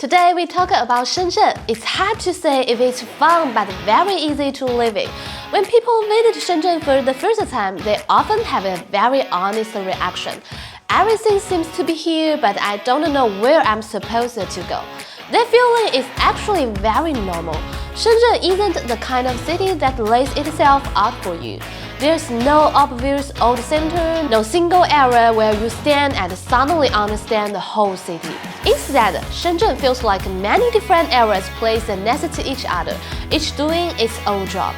Today we talk about Shenzhen. It's hard to say if it's fun but very easy to live in. When people visit Shenzhen for the first time, they often have a very honest reaction. Everything seems to be here, but I don't know where I'm supposed to go. That feeling is actually very normal. Shenzhen isn't the kind of city that lays itself out for you. There's no obvious old center, no single area where you stand and suddenly understand the whole city. Instead, Shenzhen feels like many different areas placed next to each other, each doing its own job.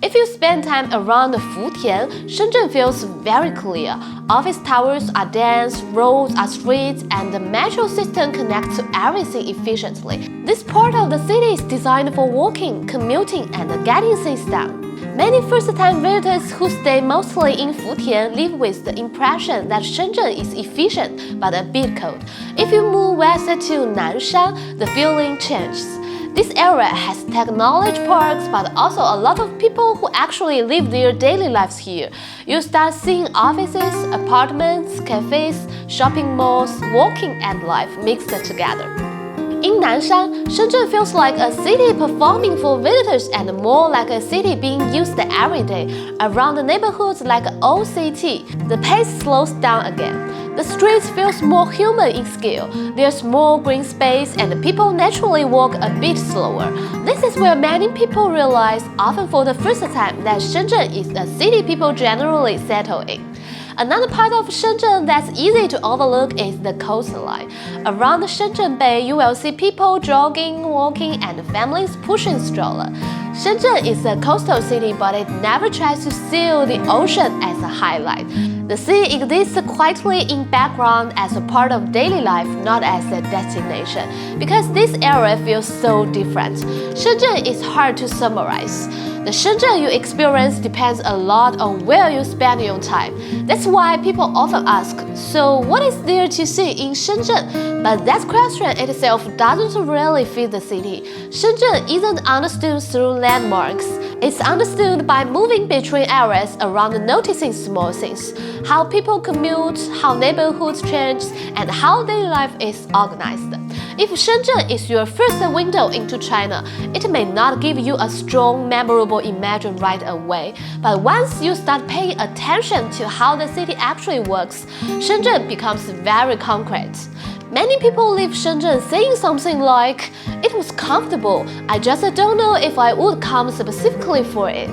If you spend time around Futian, Shenzhen feels very clear. Office towers are dense, roads are straight, and the metro system connects to everything efficiently. This part of the city is designed for walking, commuting, and getting things done. Many first-time visitors who stay mostly in Futian live with the impression that Shenzhen is efficient but a bit cold. If you move west to Nanshan, the feeling changes. This area has technology parks, but also a lot of people who actually live their daily lives here. You start seeing offices, apartments, cafes, shopping malls, walking and life mixed together. In Nanshan, Shenzhen feels like a city performing for visitors and more like a city being used every day. Around the neighborhoods like Old City, the pace slows down again. The streets feels more human in scale. There's more green space and people naturally walk a bit slower. This is where many people realize, often for the first time, that Shenzhen is a city people generally settle in. Another part of Shenzhen that's easy to overlook is the coastline. Around the Shenzhen Bay, you will see people jogging, walking, and families pushing strollers. Shenzhen is a coastal city, but it never tries to seal the ocean as a highlight. The sea exists quietly in background as a part of daily life, not as a destination. Because this area feels so different, Shenzhen is hard to summarize. The Shenzhen you experience depends a lot on where you spend your time. That's why people often ask, so what is there to see in Shenzhen? But that question itself doesn't really fit the city. Shenzhen isn't understood through landmarks. It's understood by moving between areas around noticing small things. How people commute, how neighborhoods change, and how daily life is organized. If Shenzhen is your first window into China, it may not give you a strong, memorable image right away. But once you start paying attention to how the city actually works, Shenzhen becomes very concrete. Many people leave Shenzhen saying something like, "It was comfortable, I just don't know if I would come specifically for it."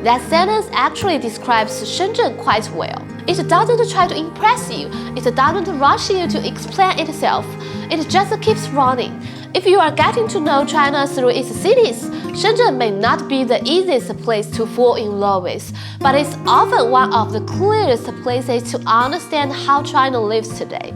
That sentence actually describes Shenzhen quite well. It doesn't try to impress you, it doesn't rush you to explain itself, it just keeps running. If you are getting to know China through its cities, Shenzhen may not be the easiest place to fall in love with, but it's often one of the clearest places to understand how China lives today.